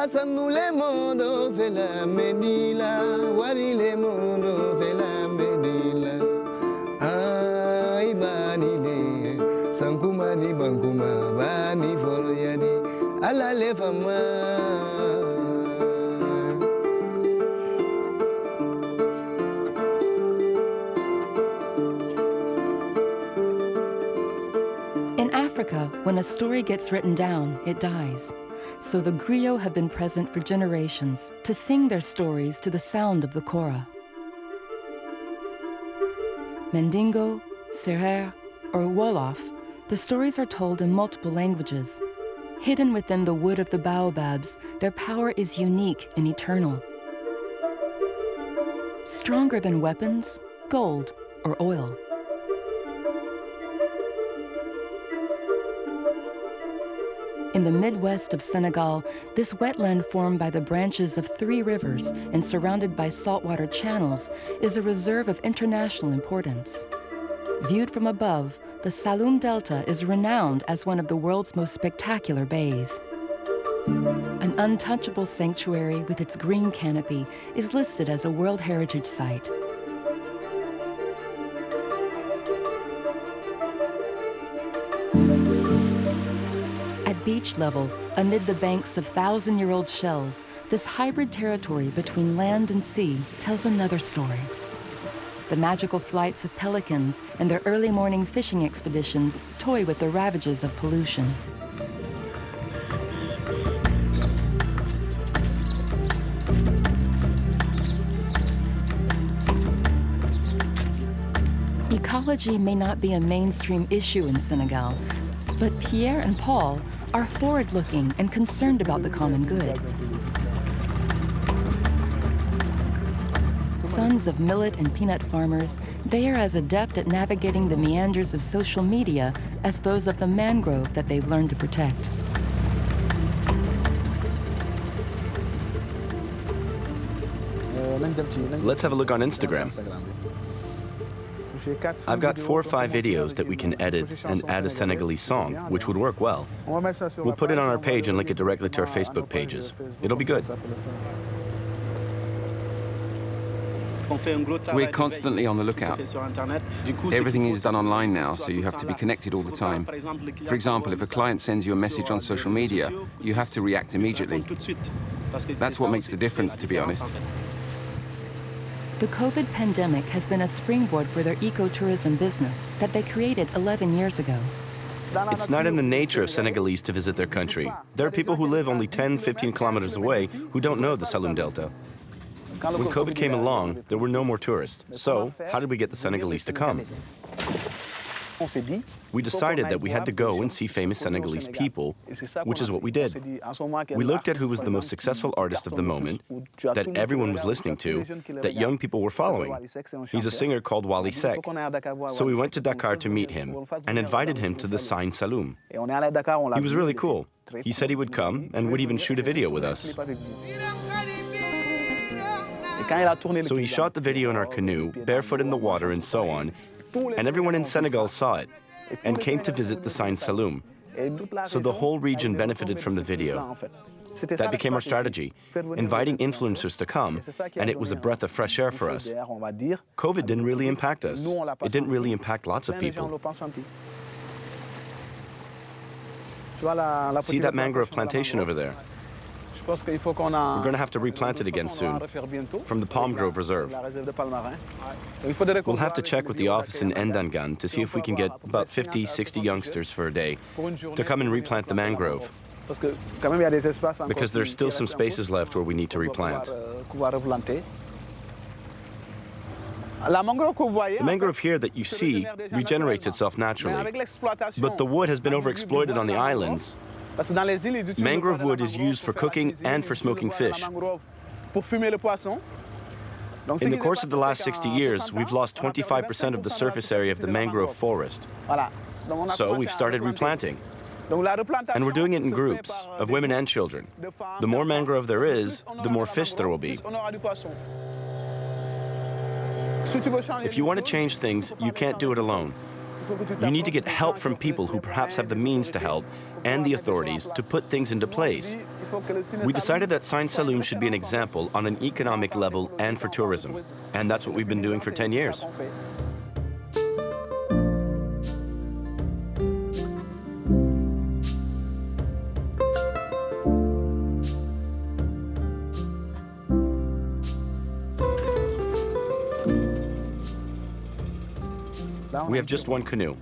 Sanu le mondo vela menila, wari le mondo vela menila. Ay bani le, sankuma ni bankuma, bani foro yadi, ala le fama. In Africa, when a story gets written down, it dies. So the griots have been present for generations to sing their stories to the sound of the kora. Mandingo, Serer, or Wolof, the stories are told in multiple languages. Hidden within the wood of the baobabs, their power is unique and eternal. Stronger than weapons, gold, or oil. In the Midwest of Senegal, this wetland formed by the branches of 3 rivers and surrounded by saltwater channels is a reserve of international importance. Viewed from above, the Saloum Delta is renowned as one of the world's most spectacular bays. An untouchable sanctuary with its green canopy is listed as a World Heritage Site. At beach level, amid the banks of 1,000-year-old shells, this hybrid territory between land and sea tells another story. The magical flights of pelicans and their early morning fishing expeditions toy with the ravages of pollution. Ecology may not be a mainstream issue in Senegal, but Pierre and Paul are forward-looking and concerned about the common good. Sons of millet and peanut farmers, they are as adept at navigating the meanders of social media as those of the mangrove that they've learned to protect. Let's have a look on Instagram. I've got 4 or 5 videos that we can edit and add a Senegalese song, which would work well. We'll put it on our page and link it directly to our Facebook pages. It'll be good. We're constantly on the lookout. Everything is done online now, so you have to be connected all the time. For example, if a client sends you a message on social media, you have to react immediately. That's what makes the difference, to be honest. The COVID pandemic has been a springboard for their ecotourism business that they created 11 years ago. It's not in the nature of Senegalese to visit their country. There are people who live only 10, 15 kilometers away who don't know the Saloum Delta. When COVID came along, there were no more tourists. So, how did we get the Senegalese to come? We decided that we had to go and see famous Senegalese people, which is what we did. We looked at who was the most successful artist of the moment, that everyone was listening to, that young people were following. He's a singer called Wally Seck. So we went to Dakar to meet him and invited him to the Sign Saloum. He was really cool. He said he would come and would even shoot a video with us. So he shot the video in our canoe, barefoot in the water and so on, and everyone in Senegal saw it and came to visit the Sign Saloum. So the whole region benefited from the video. That became our strategy, inviting influencers to come, and it was a breath of fresh air for us. COVID didn't really impact us. It didn't really impact lots of people. See that mangrove plantation over there? We're going to have to replant it again soon, from the Palm Grove Reserve. We'll have to check with the office in Ndangan to see if we can get about 50, 60 youngsters for a day to come and replant the mangrove. Because there's still some spaces left where we need to replant. The mangrove here that you see regenerates itself naturally, but the wood has been overexploited on the islands. Mangrove wood is used for cooking and for smoking fish. In the course of the last 60 years, we've lost 25% of the surface area of the mangrove forest. So we've started replanting. And we're doing it in groups of women and children. The more mangrove there is, the more fish there will be. If you want to change things, you can't do it alone. You need to get help from people who perhaps have the means to help and the authorities to put things into place. We decided that Saloum should be an example on an economic level and for tourism. And that's what we've been doing for 10 years. We have just one canoe.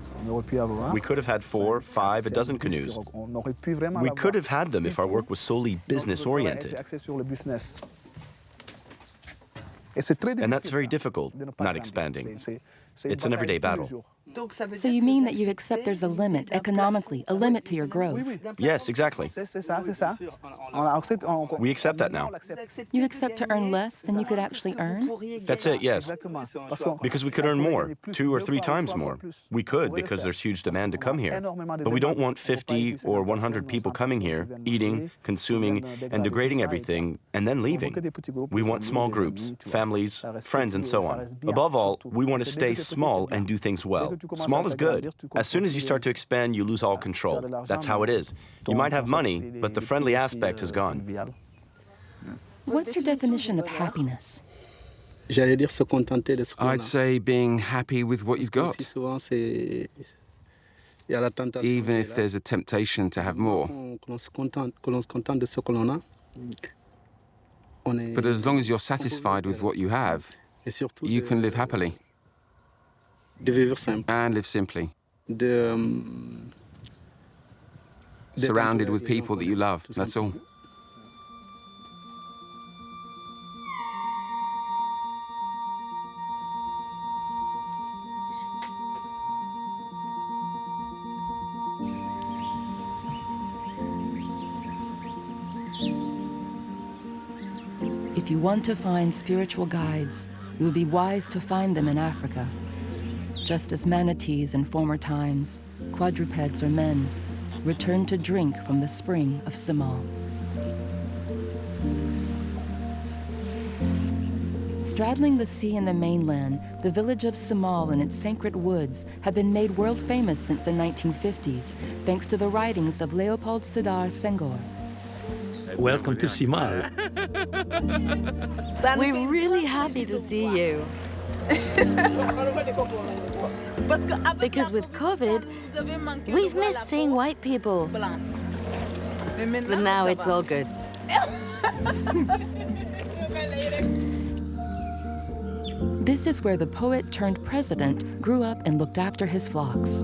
We could have had 4, 5, a dozen canoes. We could have had them if our work was solely business-oriented. And that's very difficult, not expanding. It's an everyday battle. So you mean that you accept there's a limit, economically, a limit to your growth? Yes, exactly. We accept that now. You accept to earn less than you could actually earn? That's it, yes. Because we could earn more, 2 or 3 times more. We could, because there's huge demand to come here. But we don't want 50 or 100 people coming here, eating, consuming, and degrading everything, and then leaving. We want small groups, families, friends, and so on. Above all, we want to stay small and do things well. Small is good. As soon as you start to expand, you lose all control. That's how it is. You might have money, but the friendly aspect is gone. What's your definition of happiness? I'd say being happy with what you've got, even if there's a temptation to have more. But as long as you're satisfied with what you have, you can live happily. And live simply. Surrounded with people that you love, that's all. If you want to find spiritual guides, it would be wise to find them in Africa. Just as manatees in former times, quadrupeds or men, returned to drink from the spring of Senegal. Straddling the sea and the mainland, the village of Senegal and its sacred woods have been made world famous since the 1950s, thanks to the writings of Léopold Sédar Senghor. Welcome to Senegal. We're really happy to see you. Because with COVID, we've missed seeing white people. But now it's all good. This is where the poet turned president grew up and looked after his flocks.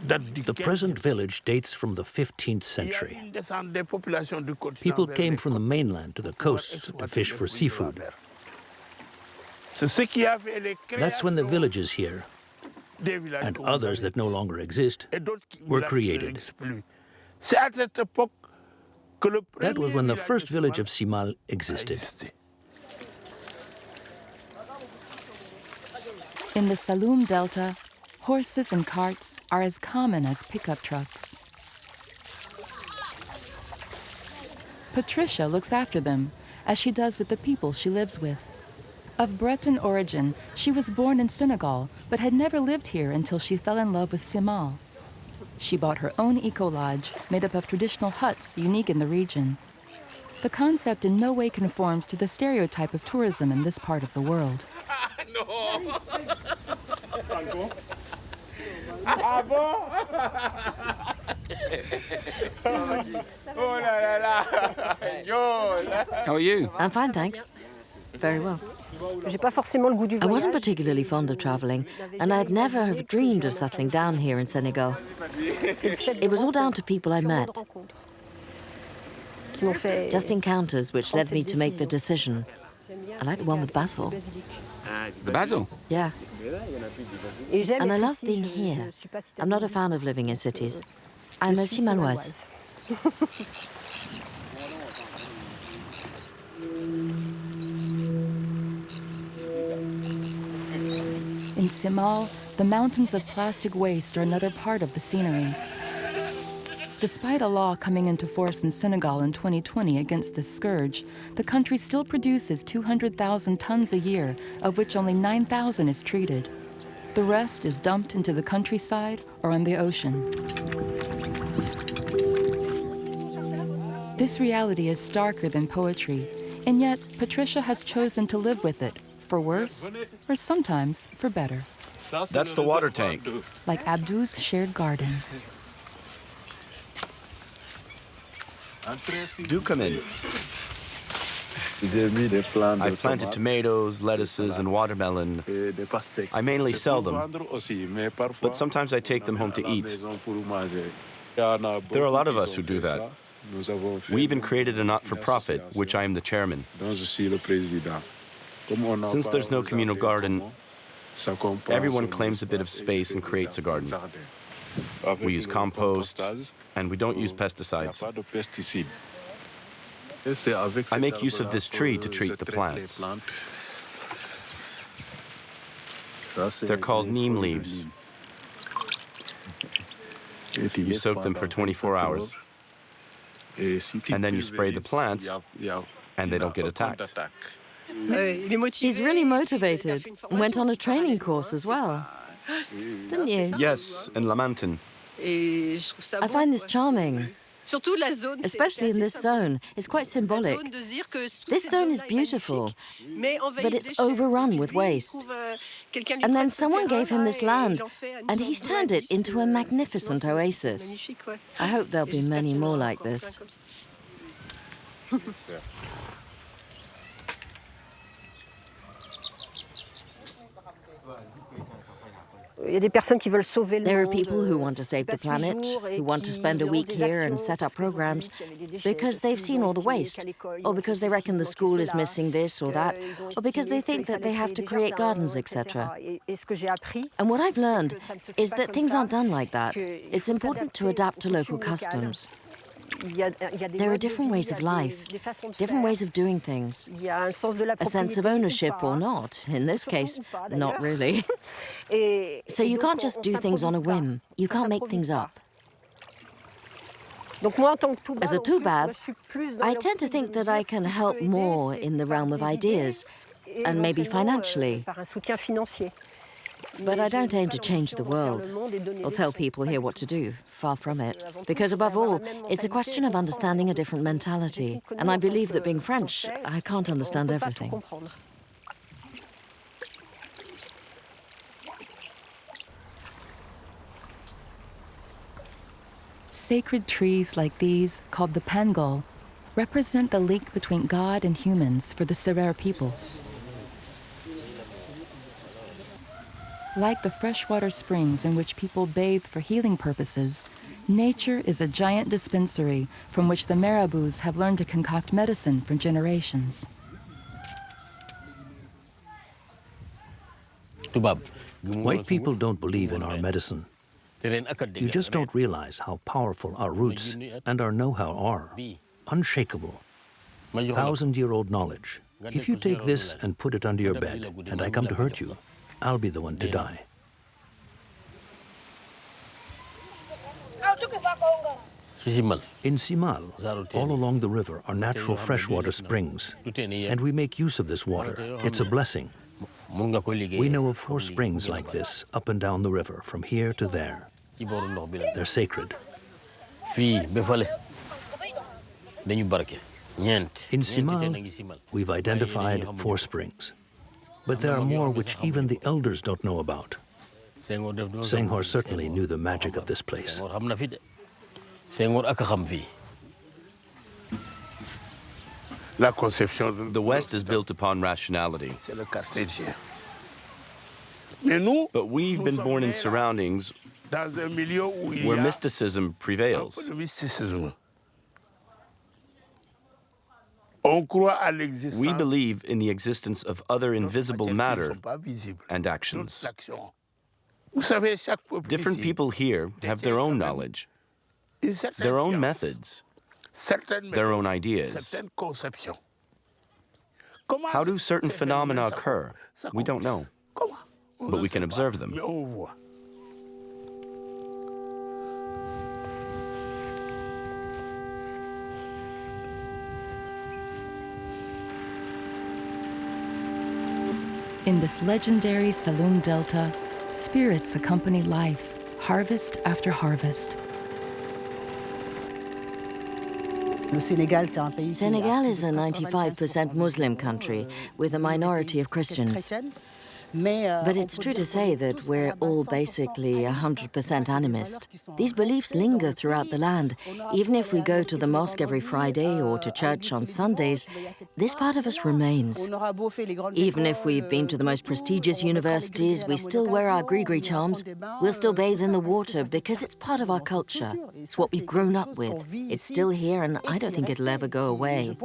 The present village dates from the 15th century. People came from the mainland to the coast to fish for seafood. That's when the villages here, and others that no longer exist, were created. That was when the first village of Senegal existed. In the Saloum Delta, horses and carts are as common as pickup trucks. Patricia looks after them, as she does with the people she lives with. Of Breton origin, she was born in Senegal, but had never lived here until she fell in love with Senegal. She bought her own eco-lodge, made up of traditional huts unique in the region. The concept in no way conforms to the stereotype of tourism in this part of the world. How are you? I'm fine, thanks. Very well. I wasn't particularly fond of traveling, and I'd never have dreamed of settling down here in Senegal. It was all down to people I met. Just encounters which led me to make the decision. I like the one with basil. The basil? Yeah. And I love being here. I'm not a fan of living in cities. I'm a Senegalese. In Senegal, the mountains of plastic waste are another part of the scenery. Despite a law coming into force in Senegal in 2020 against this scourge, the country still produces 200,000 tons a year, of which only 9,000 is treated. The rest is dumped into the countryside or on the ocean. This reality is starker than poetry, and yet Patricia has chosen to live with it, for worse, or sometimes for better. That's the water tank. Like Abdou's shared garden. Do come in. I've planted tomatoes, lettuces, and watermelon. I mainly sell them, but sometimes I take them home to eat. There are a lot of us who do that. We even created a not-for-profit, which I am the chairman. Since there's no communal garden, everyone claims a bit of space and creates a garden. We use compost, and we don't use pesticides. I make use of this tree to treat the plants. They're called neem leaves. You soak them for 24 hours, and then you spray the plants, and they don't get attacked. He's really motivated and went on a training course as well. Didn't you? Yes, in Lamantin. I find this charming, especially in this zone. It's quite symbolic. This zone is beautiful, but it's overrun with waste. And then someone gave him this land, and he's turned it into a magnificent oasis. I hope there'll be many more like this. There are people who want to save the planet, who want to spend a week here and set up programs because they've seen all the waste, or because they reckon the school is missing this or that, or because they think that they have to create gardens, etc. And what I've learned is that things aren't done like that. It's important to adapt to local customs. There are different ways of life, different ways of doing things. A sense of ownership or not. In this case, not really. So you can't just do things on a whim. You can't make things up. As a toubab, I tend to think that I can help more in the realm of ideas, and maybe financially. But I don't aim to change the world or tell people here what to do, far from it. Because above all, it's a question of understanding a different mentality. And I believe that being French, I can't understand everything. Sacred trees like these, called the pangol, represent the link between God and humans for the Serer people. Like the freshwater springs in which people bathe for healing purposes, nature is a giant dispensary from which the marabouts have learned to concoct medicine for generations. White people don't believe in our medicine. You just don't realize how powerful our roots and our know-how are. Unshakable. 1,000-year-old knowledge. If you take this and put it under your bed, and I come to hurt you, I'll be the one to die. In Simal, all along the river are natural freshwater springs, and we make use of this water. It's a blessing. We know of 4 springs like this up and down the river, from here to there. They're sacred. In Simal, we've identified 4 springs. But there are more which even the elders don't know about. Senghor certainly knew the magic of this place. The West is built upon rationality. But we've been born in surroundings where mysticism prevails. We believe in the existence of other invisible matter and actions. Different people here have their own knowledge, their own methods, their own ideas. How do certain phenomena occur? We don't know, but we can observe them. In this legendary Saloum Delta, spirits accompany life, harvest after harvest. Senegal is a 95% Muslim country with a minority of Christians. But it's true to say that we're all basically 100% animist. These beliefs linger throughout the land. Even if we go to the mosque every Friday or to church on Sundays, this part of us remains. Even if we've been to the most prestigious universities, we still wear our gris-gris charms. We'll still bathe in the water because it's part of our culture. It's what we've grown up with. It's still here, and I don't think it'll ever go away.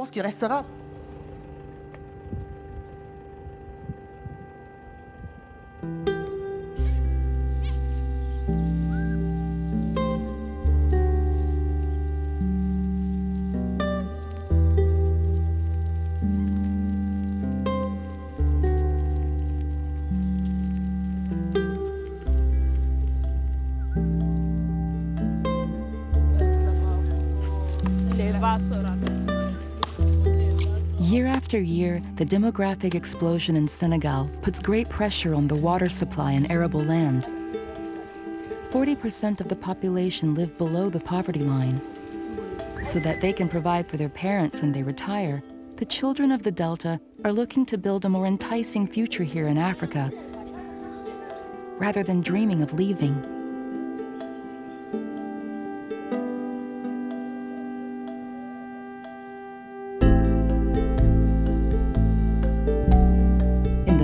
Year after year, the demographic explosion in Senegal puts great pressure on the water supply in arable land. 40% of the population live below the poverty line. So that they can provide for their parents when they retire, the children of the Delta are looking to build a more enticing future here in Africa, rather than dreaming of leaving.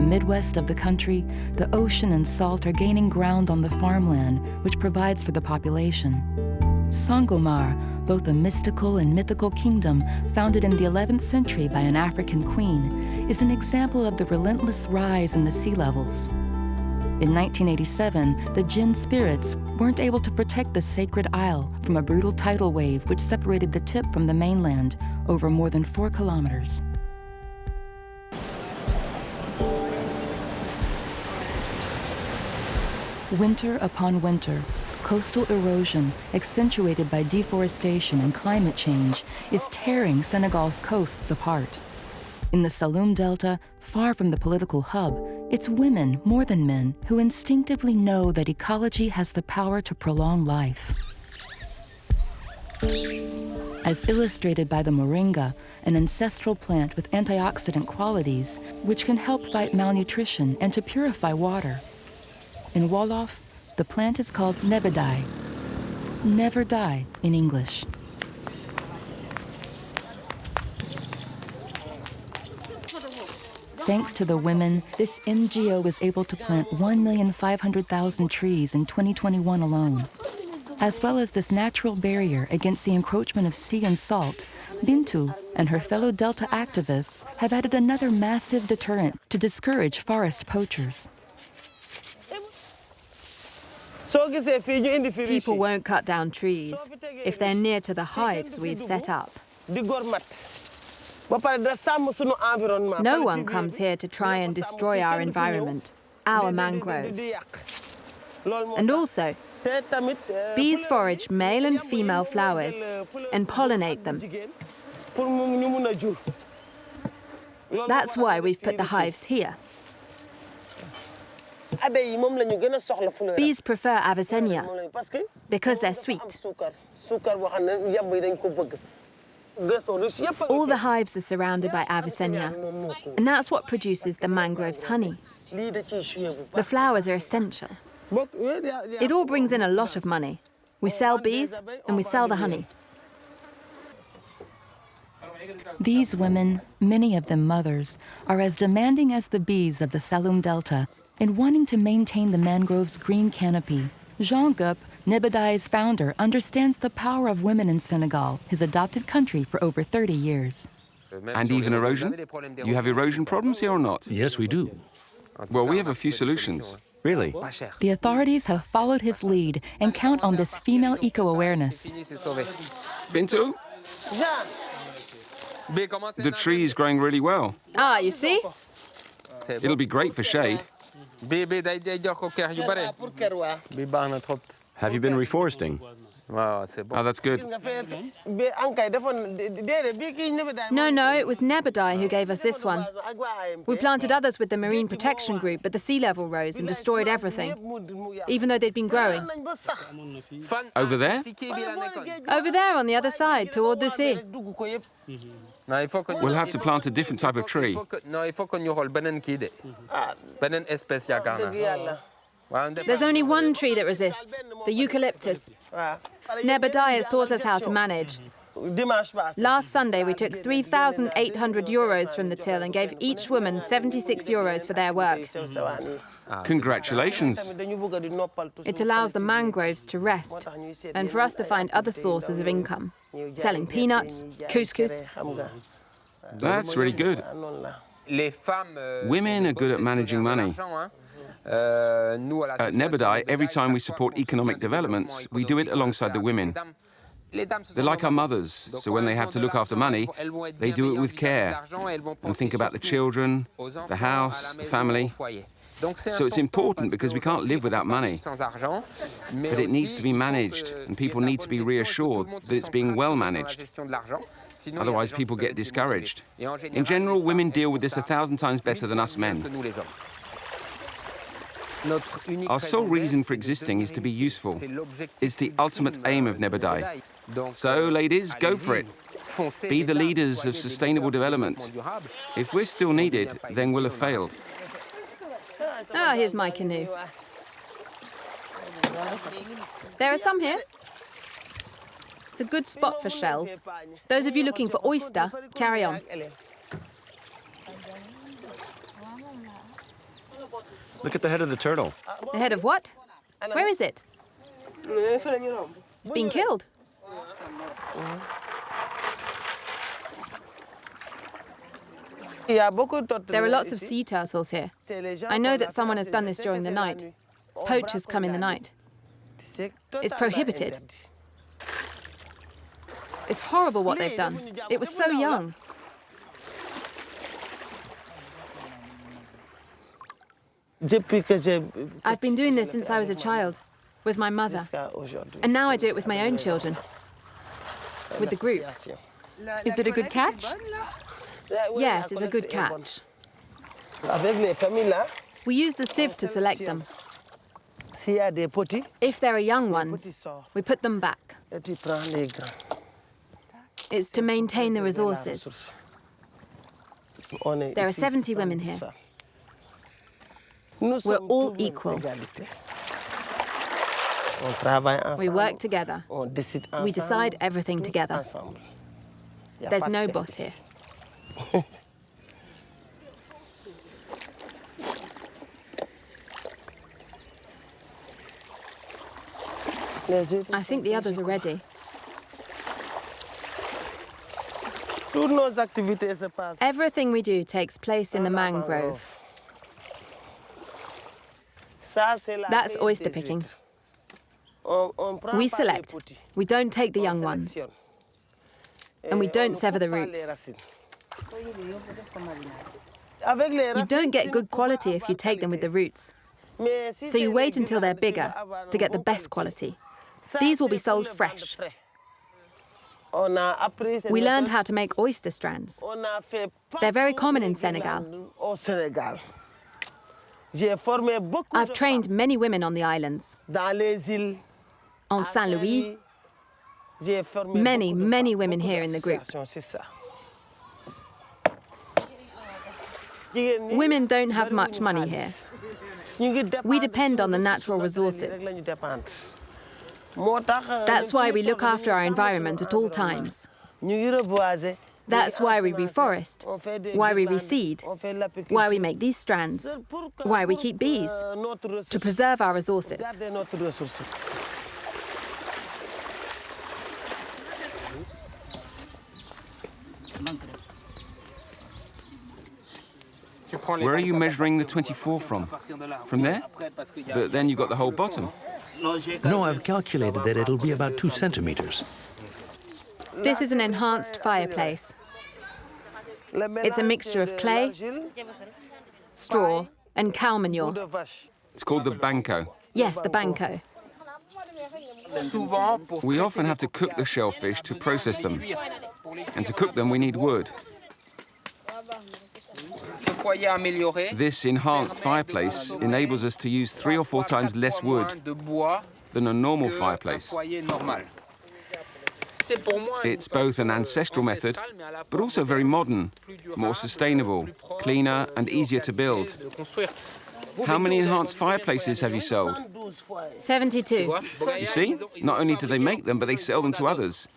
Midwest of the country, the ocean and salt are gaining ground on the farmland, which provides for the population. Sangomar, both a mystical and mythical kingdom founded in the 11th century by an African queen, is an example of the relentless rise in the sea levels. In 1987, the Jinn spirits weren't able to protect the sacred isle from a brutal tidal wave which separated the tip from the mainland over more than 4 kilometers. Winter upon winter, coastal erosion, accentuated by deforestation and climate change, is tearing Senegal's coasts apart. In the Saloum Delta, far from the political hub, it's women more than men who instinctively know that ecology has the power to prolong life. As illustrated by the Moringa, an ancestral plant with antioxidant qualities, which can help fight malnutrition and to purify water. In Wolof, the plant is called embody, never die in English. Thanks to the women, this NGO was able to plant 1,500,000 trees in 2021 alone. As well as this natural barrier against the encroachment of sea and salt, Bintu and her fellow Delta activists have added another massive deterrent to discourage forest poachers. People won't cut down trees if they're near to the hives we've set up. No one comes here to try and destroy our environment, our mangroves. And also, bees forage male and female flowers and pollinate them. That's why we've put the hives here. Bees prefer Avicennia because they're sweet. All the hives are surrounded by Avicennia, and that's what produces the mangrove's honey. The flowers are essential. It all brings in a lot of money. We sell bees and we sell the honey. These women, many of them mothers, are as demanding as the bees of the Saloum Delta in wanting to maintain the mangrove's green canopy. Jean Gup, Nebadi's founder, understands the power of women in Senegal, his adopted country for over 30 years. And even erosion? You have erosion problems here or not? Yes, we do. Well, we have a few solutions. Really? The authorities have followed his lead and count on this female eco-awareness. Bintu? The tree's growing really well. Ah, you see? It'll be great for shade. Have you been reforesting? Oh, that's good. No, it was Nebadai who gave us this one. We planted others with the Marine Protection Group, but the sea level rose and destroyed everything, even though they'd been growing. Over there? Over there on the other side, toward the sea. We'll have to plant a different type of tree. There's only one tree that resists, the eucalyptus. Nebadai has taught us how to manage. Last Sunday, we took 3,800 euros from the till and gave each woman 76 euros for their work. Congratulations. It allows the mangroves to rest and for us to find other sources of income, selling peanuts, couscous. That's really good. Women are good at managing money. At Nebadai, every time we support economic developments, we do it alongside the women. They're like our mothers, so when they have to look after money, they do it with care and think about the children, the house, the family. So it's important because we can't live without money. But it needs to be managed, and people need to be reassured that it's being well managed. Otherwise, people get discouraged. In general, women deal with this 1,000 times better than us men. Our sole reason for existing is to be useful. It's the ultimate aim of Nebadai. So, ladies, go for it. Be the leaders of sustainable development. If we're still needed, then we'll have failed. Ah, here's my canoe. There are some here. It's a good spot for shells. Those of you looking for oyster, carry on. Look at the head of the turtle. The head of what? Where is it? It's been killed. There are lots of sea turtles here. I know that someone has done this during the night. Poachers come in the night. It's prohibited. It's horrible what they've done. It was so young. I've been doing this since I was a child, with my mother. And now I do it with my own children, with the group. Is it a good catch? Yes, it's a good catch. We use the sieve to select them. If there are young ones, we put them back. It's to maintain the resources. There are 70 women here. We're all equal. We work together. We decide everything together. There's no boss here. I think the others are ready. Everything we do takes place in the mangrove. That's oyster picking. We select. We don't take the young ones. And we don't sever the roots. You don't get good quality if you take them with the roots. So you wait until they're bigger to get the best quality. These will be sold fresh. We learned how to make oyster strands. They're very common in Senegal. I've trained many women on the islands. On Saint-Louis, many women here in the group. Women don't have much money here. We depend on the natural resources. That's why we look after our environment at all times. That's why we reforest, why we reseed, why we make these strands, why we keep bees, to preserve our resources. Where are you measuring the 24 from? From there? But then you got the whole bottom. No, I've calculated that it'll be about 2 centimeters. This is an enhanced fireplace. It's a mixture of clay, straw, and cow manure. It's called the banco. Yes, the banco. We often have to cook the shellfish to process them. And to cook them, we need wood. This enhanced fireplace enables us to use 3 or 4 times less wood than a normal fireplace. It's both an ancestral method, but also very modern, more sustainable, cleaner, and easier to build. How many enhanced fireplaces have you sold? 72. You see, not only do they make them, but they sell them to others.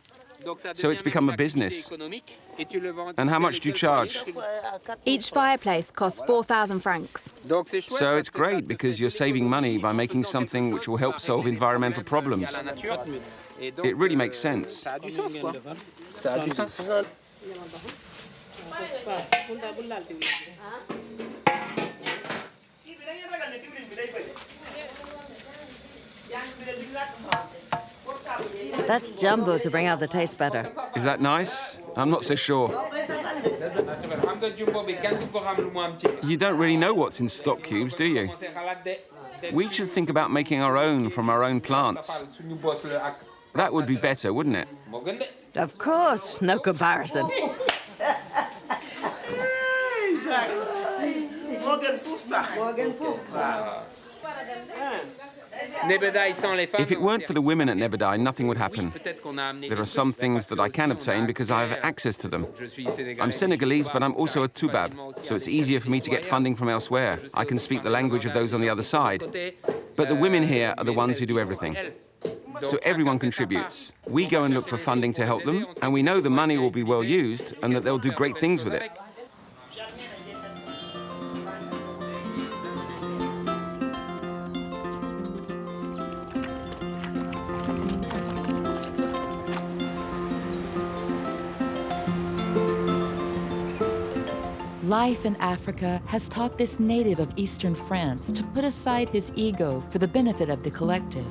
So it's become a business. And how much do you charge? Each fireplace costs 4,000 francs. So it's great because you're saving money by making something which will help solve environmental problems. It really makes sense. That's jumbo to bring out the taste better. Is that nice? I'm not so sure. You don't really know what's in stock cubes, do you? We should think about making our own from our own plants. That would be better, wouldn't it? Of course, no comparison. If it weren't for the women at Nebedai, nothing would happen. There are some things that I can obtain because I have access to them. I'm Senegalese, but I'm also a toubab, so it's easier for me to get funding from elsewhere. I can speak the language of those on the other side. But the women here are the ones who do everything. So everyone contributes. We go and look for funding to help them, and we know the money will be well used and that they'll do great things with it. Life in Africa has taught this native of eastern France to put aside his ego for the benefit of the collective,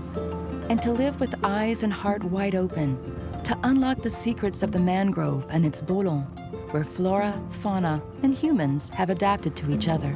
and to live with eyes and heart wide open, to unlock the secrets of the mangrove and its bolon, where flora, fauna, and humans have adapted to each other.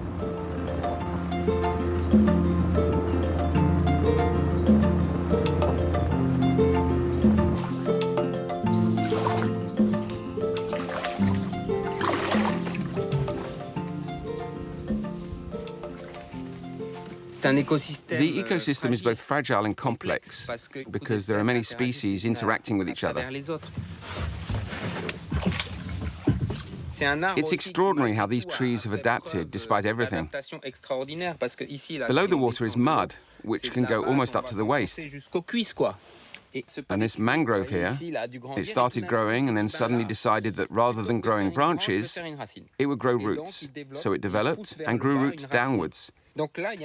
The ecosystem is both fragile and complex because there are many species interacting with each other. It's extraordinary how these trees have adapted despite everything. Below the water is mud, which can go almost up to the waist. And this mangrove here, it started growing and then suddenly decided that rather than growing branches, it would grow roots. So it developed and grew roots downwards.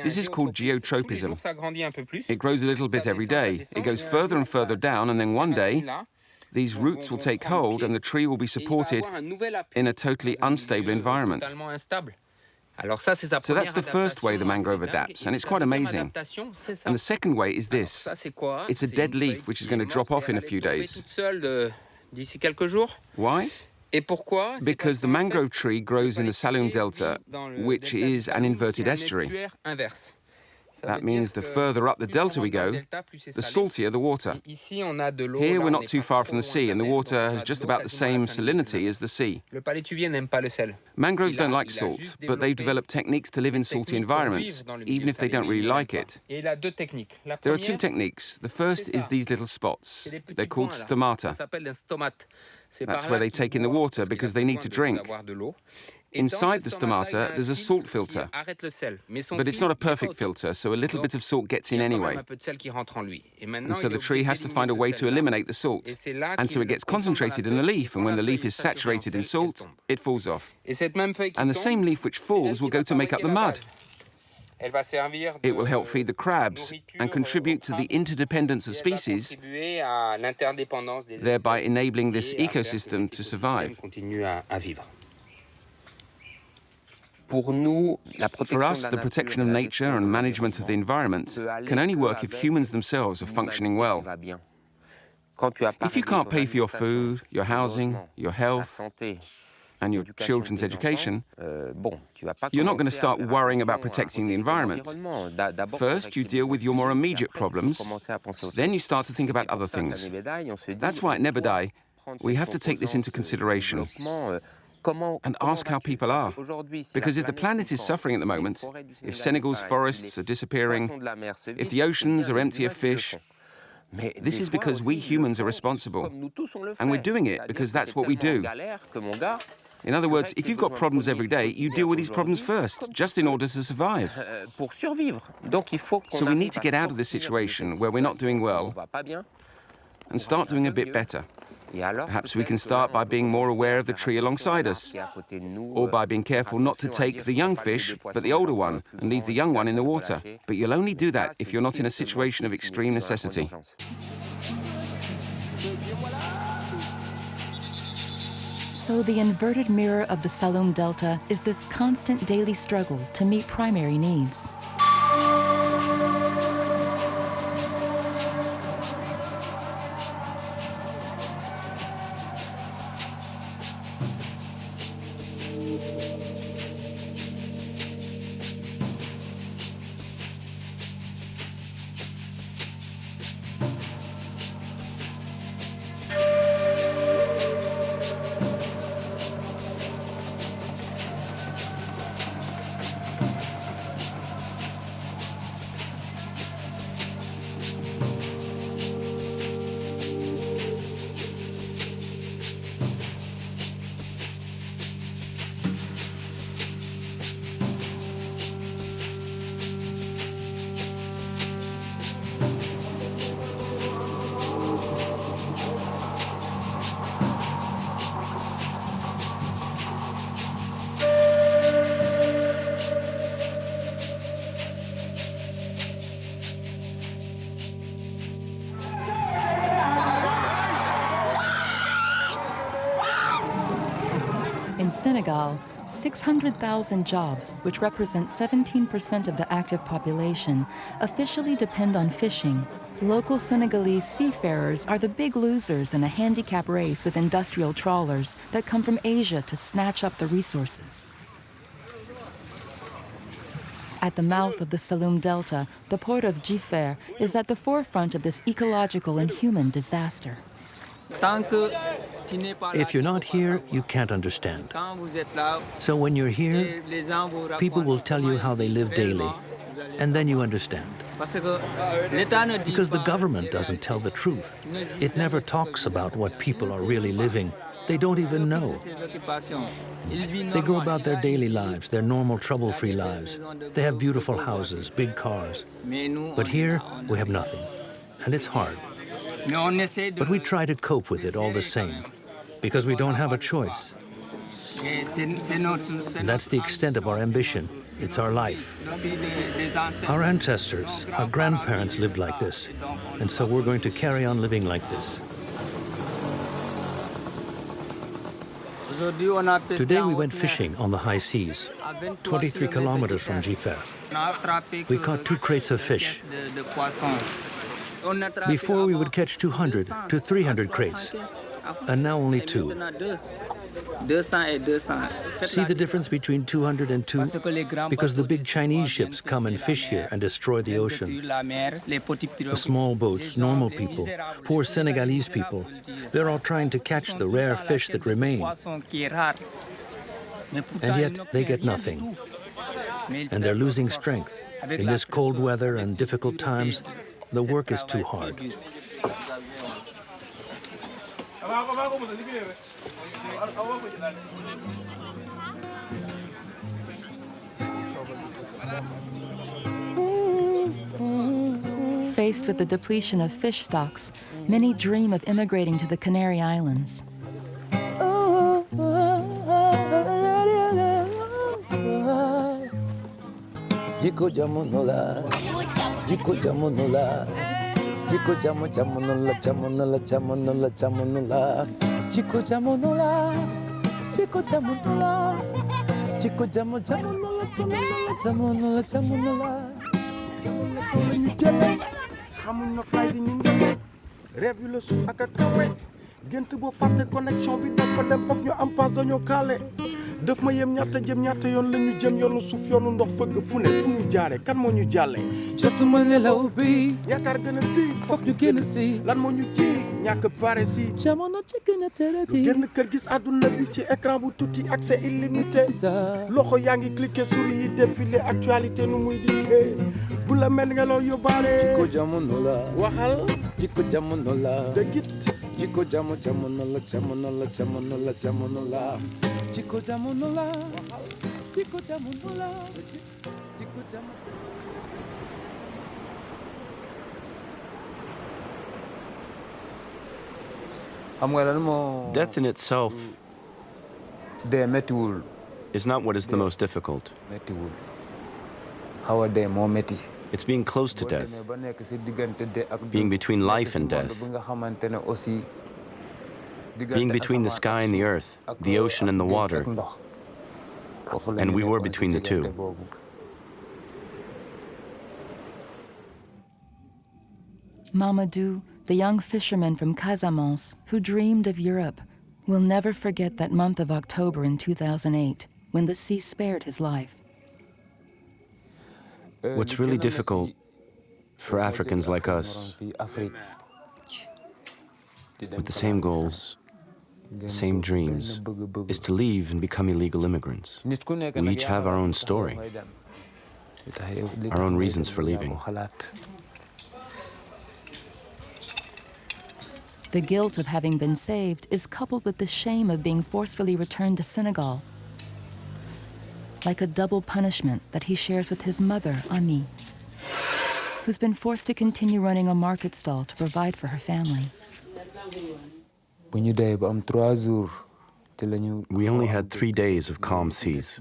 This is called geotropism. It grows a little bit every day. It goes further and further down, and then one day, these roots will take hold and the tree will be supported in a totally unstable environment. So that's the first way the mangrove adapts, and it's quite amazing. And the second way is this. It's a dead leaf which is going to drop off in a few days. Why? Because the mangrove tree grows in the Saloum Delta, which is an inverted estuary. That means the further up the delta we go, the saltier the water. Here we're not too far from the sea, and the water has just about the same salinity as the sea. Mangroves don't like salt, but they've developed techniques to live in salty environments, even if they don't really like it. There are 2 techniques. The first is these little spots. They're called stomata. That's where they take in the water because they need to drink. Inside the stomata, there's a salt filter. But it's not a perfect filter, so a little bit of salt gets in anyway. And so the tree has to find a way to eliminate the salt. And so it gets concentrated in the leaf, and when the leaf is saturated in salt, it falls off. And the same leaf which falls will go to make up the mud. It will help feed the crabs and contribute to the interdependence of species, thereby enabling this ecosystem to survive. For us, the protection of nature and management of the environment can only work if humans themselves are functioning well. If you can't pay for your food, your housing, your health, and your children's education, you're not going to start worrying about protecting the environment. First, you deal with your more immediate problems, then you start to think about other things. That's why at Nebadai, we have to take this into consideration and ask how people are. Because if the planet is suffering at the moment, if Senegal's forests are disappearing, if the oceans are empty of fish, this is because we humans are responsible. And we're doing it because that's what we do. In other words, if you've got problems every day, you deal with these problems first, just in order to survive. So we need to get out of this situation where we're not doing well and start doing a bit better. Perhaps we can start by being more aware of the tree alongside us, or by being careful not to take the young fish, but the older one, and leave the young one in the water. But you'll only do that if you're not in a situation of extreme necessity. So the inverted mirror of the Saloum Delta is this constant daily struggle to meet primary needs. In Senegal, 600,000 jobs, which represent 17% of the active population, officially depend on fishing. Local Senegalese seafarers are the big losers in a handicap race with industrial trawlers that come from Asia to snatch up the resources. At the mouth of the Saloum Delta, the port of Djifer is at the forefront of this ecological and human disaster. If you're not here, you can't understand. So when you're here, people will tell you how they live daily, and then you understand. Because the government doesn't tell the truth. It never talks about what people are really living. They don't even know. They go about their daily lives, their normal trouble-free lives. They have beautiful houses, big cars. But here, we have nothing, and it's hard. But we try to cope with it all the same, because we don't have a choice. And that's the extent of our ambition. It's our life. Our ancestors, our grandparents lived like this, and so we're going to carry on living like this. Today we went fishing on the high seas, 23 kilometers from Djifer. We caught 2 crates of fish. Before we would catch 200 to 300 crates, and now only 2. See the difference between 200 and 2? Because the big Chinese ships come and fish here and destroy the ocean. The small boats, normal people, poor Senegalese people, they're all trying to catch the rare fish that remain. And yet they get nothing. And they're losing strength. In this cold weather and difficult times, the work is too hard. Faced with the depletion of fish stocks, many dream of immigrating to the Canary Islands. gént boo fàtte connexion bi dafa dem foog ñu am passe dañoo kale def ma yem ñaata jëm ñaata yoon la ñu jëm yoonu suuf yoonu ndox fëgg fu ne fu ñu jaare kan moo ñu jàlle jotuma nelaw bi yaakaar gën a tiig foog ñu génn si lan moo ñu tiig ñàkk pare si jamono ci gën a tëradi génn kër gis àdduna bi ci écran bu tuuti accès illimité loxo yaa ngi cliqué souris yi défilé actualité nu muy dikkee bu la mel nga loo yóbbaale jikko jamono la waxal jikko jamono la dëggit jikko jamono la jamono la jamono la jamono la jikko jamono la jikko jamono la jikko jamono Death in itself is not what is the most difficult. It's being close to death, being between life and death, being between the sky and the earth, the ocean and the water, and we were between the two. Mamadou, the young fisherman from Casamance who dreamed of Europe, will never forget that month of October in 2008 when the sea spared his life. What's really difficult for Africans like us, with the same goals, the same dreams, is to leave and become illegal immigrants. We each have our own story, our own reasons for leaving. The guilt of having been saved is coupled with the shame of being forcefully returned to Senegal, like a double punishment that he shares with his mother, Ami, who's been forced to continue running a market stall to provide for her family. We only had 3 days of calm seas.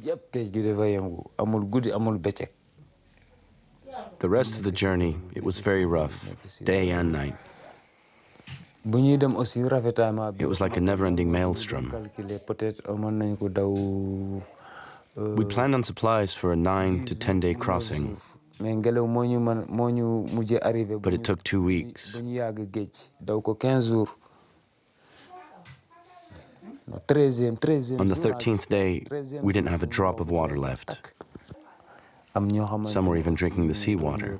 The rest of the journey, it was very rough, day and night. It was like a never-ending maelstrom. We planned on supplies for a 9 to 10-day crossing, but it took 2 weeks. On the 13th day, we didn't have a drop of water left. Some were even drinking the seawater.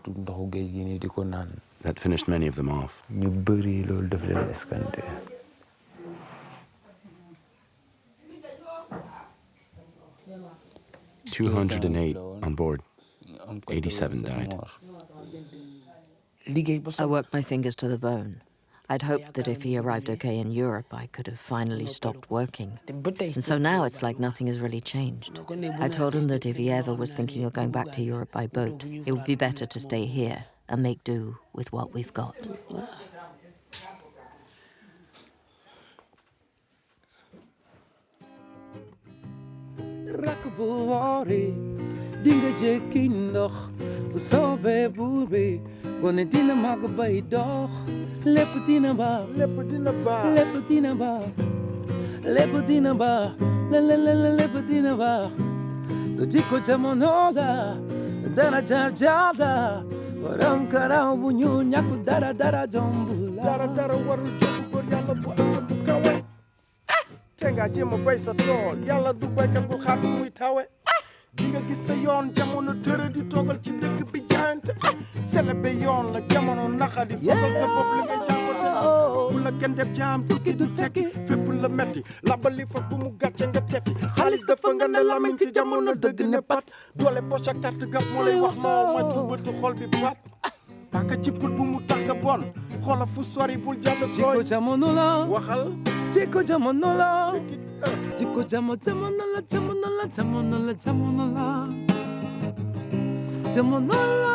That finished many of them off. 208 on board. 87 died. I worked my fingers to the bone. I'd hoped that if he arrived okay in Europe, I could have finally stopped working. And so now it's like nothing has really changed. I told him that if he ever was thinking of going back to Europe by boat, it would be better to stay here and make do with what we've got. dinga jekki ndox bu soobee buur bi gone dina màgg bay dox lépp dina baax lépp dina baax lépp dina baax lépp dina baax lépp dina baax lu jikko jamono la dara jar jar la waram karaw bu ñu ñàkk dara jomb la dara warul jomb góor yàlla bu am bu kawe te nga jéem a bay sa tool yàlla du baykat bu xaar fu muy tawe di nga gis sa yoon jamono tëra di toogal ci dëkk bi jaayante selebe yoon la jamono naxa di fogal sa bopp li ngay jàngote bu la gën def jaam tukki du tekki fépp la metti labali fas bu mu gàcce nga tekki xaalis dafa nga ne lamiñ ci jamono dëgg ne pat doole poche ak carte gab moo lay wax lool ma tu bëtu xol bi pat paaka ci put bu mu tax nga bon xoola fu sori bul jàll gooy jikko jamono la waxal jikko jamono la jikko jamono la jamono la jamono la jamono la jamono la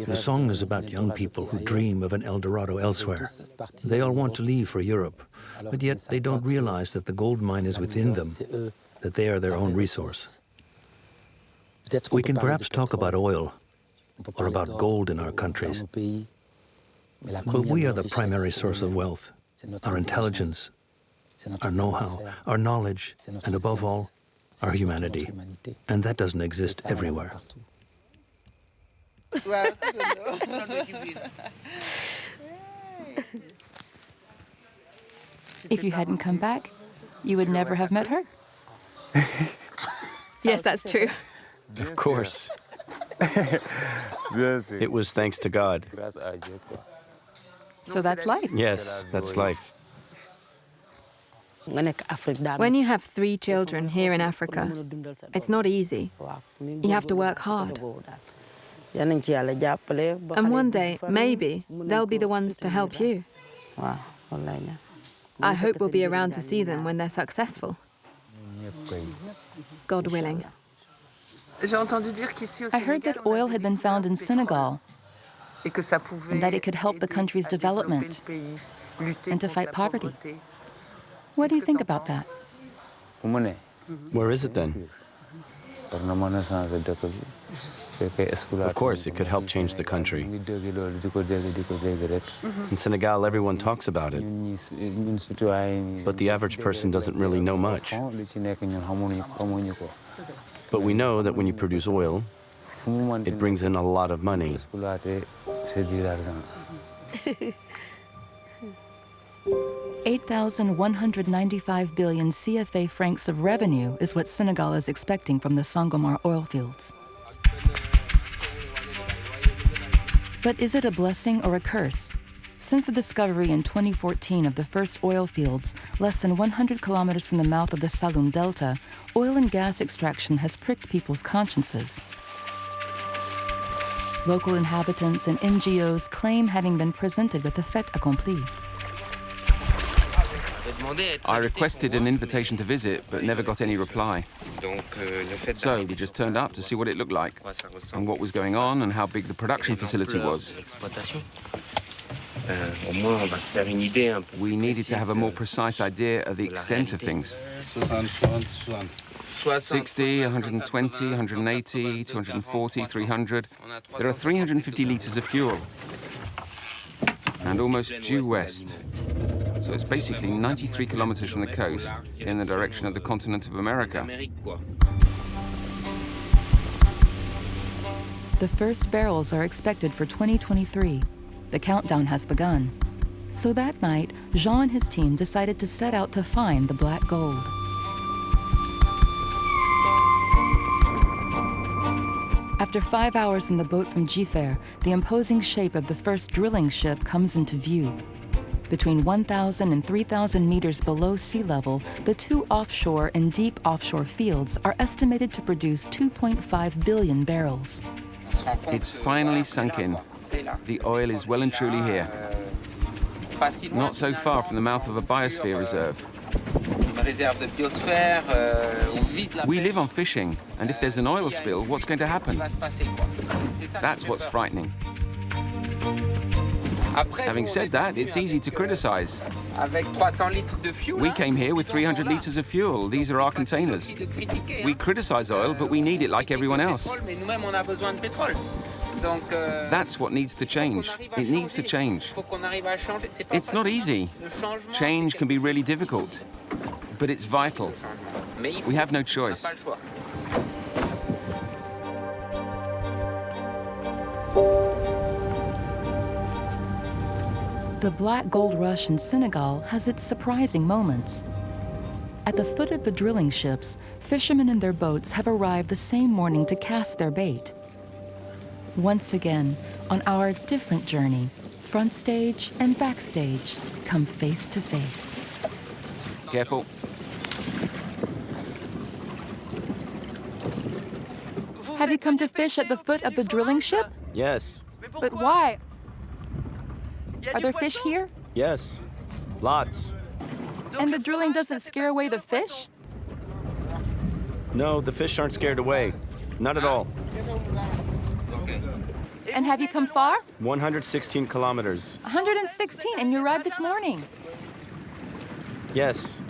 The song is about young people who dream of an El Dorado elsewhere. They all want to leave for Europe, but yet they don't realize that the gold mine is within them, that they are their own resource. We can perhaps talk about oil or about gold in our countries, but we are the primary source of wealth, our intelligence, our know-how, our knowledge, and above all, our humanity. And that doesn't exist everywhere. If you hadn't come back, you would never have met her? Yes, that's true. Of course. It was thanks to God. So that's life. Yes, that's life. When you have 3 children here in Africa, it's not easy. You have to work hard. And one day, maybe, they'll be the ones to help you. I hope we'll be around to see them when they're successful. God willing. I heard that oil had been found in Senegal and that it could help the country's development and to fight poverty. What do you think about that? Where is it then? Of course, it could help change the country. In Senegal, everyone talks about it. But the average person doesn't really know much. But we know that when you produce oil, it brings in a lot of money. 8,195 billion CFA francs of revenue is what Senegal is expecting from the Sangomar oil fields. But is it a blessing or a curse? Since the discovery in 2014 of the first oil fields, less than 100 kilometers from the mouth of the Saloum Delta, oil and gas extraction has pricked people's consciences. Local inhabitants and NGOs claim having been presented with a fait accompli. I requested an invitation to visit, but never got any reply. So we just turned up to see what it looked like, and what was going on, and how big the production facility was. We needed to have a more precise idea of the extent of things. 60, 120, 180, 240, 300. There are 350 litres of fuel, and almost due west. So it's basically 93 kilometers from the coast in the direction of the continent of America. The first barrels are expected for 2023. The countdown has begun. So that night, Jean and his team decided to set out to find the black gold. After 5 hours in the boat from Jifer, the imposing shape of the first drilling ship comes into view. Between 1,000 and 3,000 meters below sea level, the 2 offshore and deep offshore fields are estimated to produce 2.5 billion barrels. It's finally sunk in. The oil is well and truly here. Not so far from the mouth of a biosphere reserve. We live on fishing, and if there's an oil spill, what's going to happen? That's what's frightening. Having said that, it's easy to criticize. We came here with 300 liters of fuel. These are our containers. We criticize oil, but we need it like everyone else. That's what needs to change. It needs to change. It's not easy. Change can be really difficult, but it's vital. We have no choice. The black gold rush in Senegal has its surprising moments. At the foot of the drilling ships, fishermen in their boats have arrived the same morning to cast their bait. Once again, on our different journey, front stage and backstage come face to face. Careful. Have you come to fish at the foot of the drilling ship? Yes. But why? Are there fish here? Yes. Lots. And the drilling doesn't scare away the fish? No, the fish aren't scared away. Not at all. And have you come far? 116 kilometers. 116, and you arrived this morning. Yes.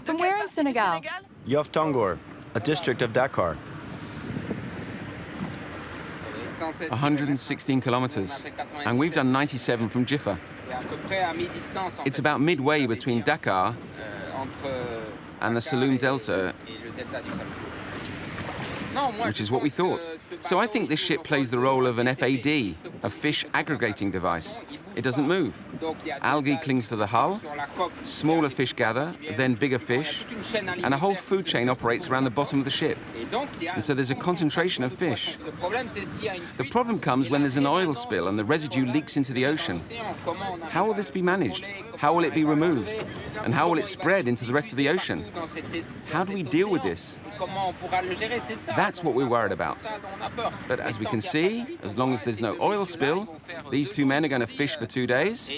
From where in Senegal? Yoff Tongor, a district of Dakar. 116 kilometers, and we've done 97 from Jifer. It's about midway between Dakar and the Saloum Delta. which is what we thought. So I think this ship plays the role of an FAD, a fish aggregating device. It doesn't move. Algae clings to the hull, smaller fish gather, then bigger fish, and a whole food chain operates around the bottom of the ship. And so there's a concentration of fish. The problem comes when there's an oil spill and the residue leaks into the ocean. How will this be managed? How will it be removed? And how will it spread into the rest of the ocean? How do we deal with this? That's what we're worried about. But as we can see, as long as there's no oil spill, these two men are going to fish for 2 days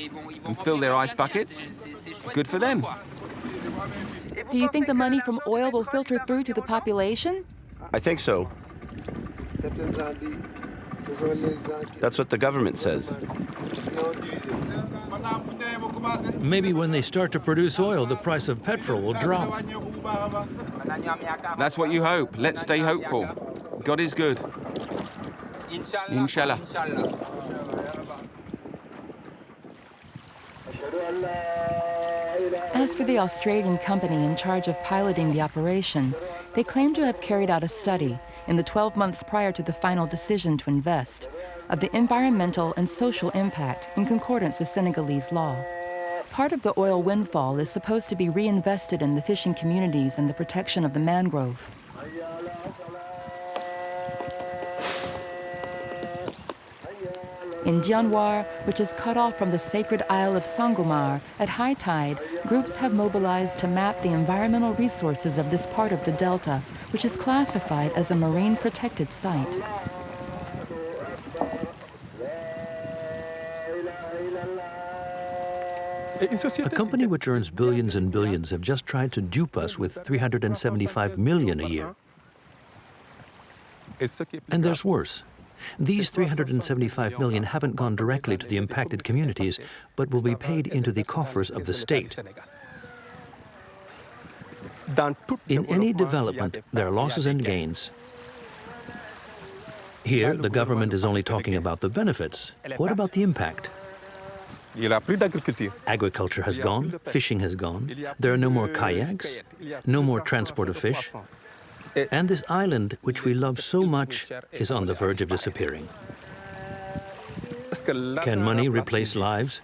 and fill their ice buckets. Good for them. Do you think the money from oil will filter through to the population? I think so. That's what the government says. Maybe when they start to produce oil, the price of petrol will drop. That's what you hope. Let's stay hopeful. God is good. Inshallah. As for the Australian company in charge of piloting the operation, they claim to have carried out a study in the 12 months prior to the final decision to invest of the environmental and social impact in concordance with Senegalese law. Part of the oil windfall is supposed to be reinvested in the fishing communities and the protection of the mangrove. In Dianwar, which is cut off from the sacred Isle of Sangomar, at high tide, groups have mobilized to map the environmental resources of this part of the delta, which is classified as a marine protected site. A company which earns billions and billions have just tried to dupe us with 375 million a year. And there's worse. These 375 million haven't gone directly to the impacted communities, but will be paid into the coffers of the state. In any development, there are losses and gains. Here, the government is only talking about the benefits. What about the impact? Agriculture has gone, fishing has gone, there are no more kayaks, no more transport of fish, and this island, which we love so much, is on the verge of disappearing. Can money replace lives?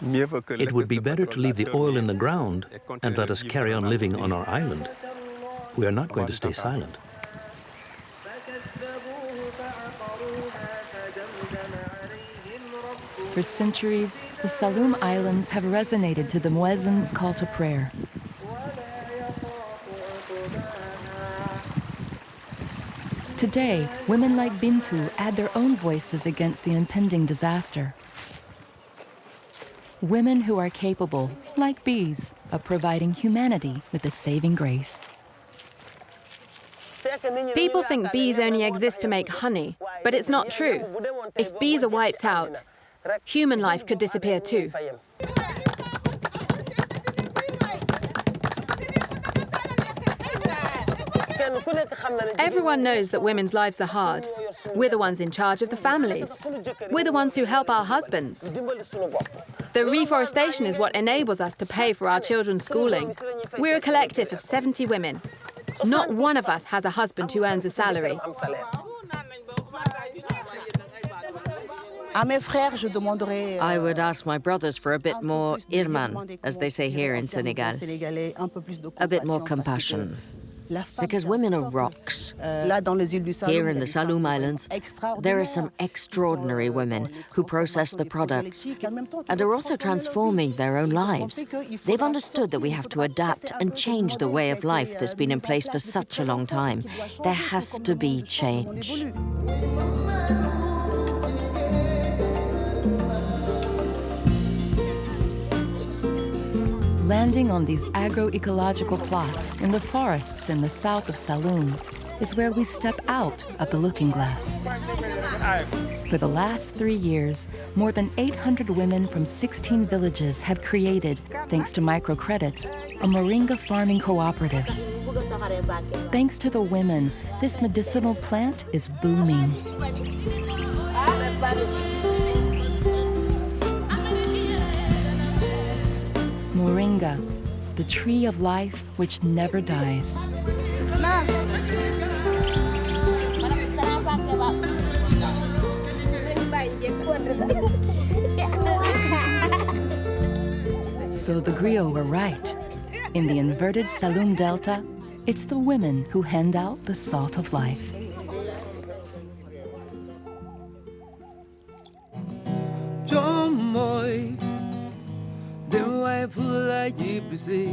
It would be better to leave the oil in the ground and let us carry on living on our island. We are not going to stay silent. For centuries, the Saloum Islands have resonated to the muezzin's call to prayer. Today, women like Bintu add their own voices against the impending disaster. Women who are capable, like bees, of providing humanity with a saving grace. People think bees only exist to make honey, but it's not true. If bees are wiped out, human life could disappear too. Everyone knows that women's lives are hard. We're the ones in charge of the families. We're the ones who help our husbands. The reforestation is what enables us to pay for our children's schooling. We're a collective of 70 women. Not one of us has a husband who earns a salary. I would ask my brothers for a bit more irman, as they say here in Senegal, a bit more compassion. Because women are rocks. Here in the Saloum Islands, there are some extraordinary women who process the products and are also transforming their own lives. They've understood that we have to adapt and change the way of life that's been in place for such a long time. There has to be change. Landing on these agroecological plots in the forests in the south of Saloum is where we step out of the looking glass. For the last 3 years, more than 800 women from 16 villages have created, thanks to microcredits, a Moringa farming cooperative. Thanks to the women, this medicinal plant is booming. Moringa, the tree of life which never dies. So the griot were right. In the inverted Saloum Delta, it's the women who hand out the salt of life. Trong môi đêm ai vui lại dịp gì